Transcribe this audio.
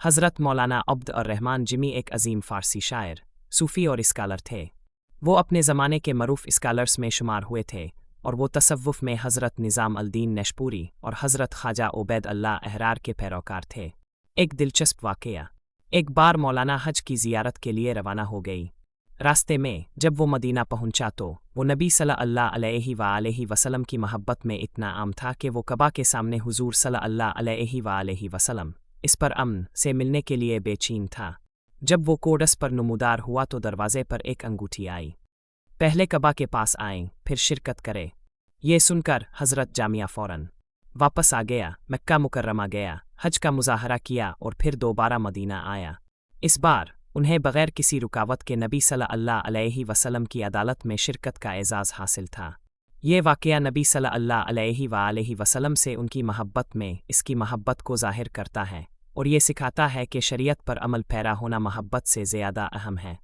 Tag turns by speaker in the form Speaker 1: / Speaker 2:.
Speaker 1: हज़रत मौलाना अब्द और रहमान जिमी एक अजीम फ़ारसी शायर, सूफ़ी और स्कॉलर थे। वो अपने ज़माने के मरूफ स्कॉलर्स में शुमार हुए थे और वो तसव्वुफ़ में हज़रत निज़ाम अल-दीन नशपूरी और हज़रत ख्वाजा उबैद अल्लाह अहरार के पैरोकार थे। एक दिलचस्प वाक़या। एक बार मौलाना हज की ज़ियारत के लिए रवाना हो गई। रास्ते में जब वो मदीना पहुंचा तो वो नबी सल्लल्लाहु अलैहि वसल्लम की मोहब्बत में इतना आम था कि वो कबा के सामने हुजूर सल्लल्लाहु अलैहि वसल्लम इस पर अमन से मिलने के लिए बेचैन था। जब वो कोडस पर नुमूदार हुआ तो दरवाजे पर एक अंगूठी आई। पहले कबा के पास आए, फिर शिरकत करे। ये सुनकर हज़रत जामिया फ़ौरन वापस आ गया, मक्का मुकर्रमा गया, हज का मुज़ाहरा किया और फिर दोबारा मदीना आया। इस बार उन्हें बग़ैर किसी रुकावट के नबी सल्लल्लाहु अलैहि वसल्लम की अदालत में शिरकत का एज़ाज़ हासिल था। ये वाक़या नबी सल्लल्लाहु अलैहि वसल्लम से उनकी महब्बत में इसकी महब्बत को ज़ाहिर करता है और ये सिखाता है कि शरीयत पर अमल पैरा होना महब्बत से ज़्यादा अहम है।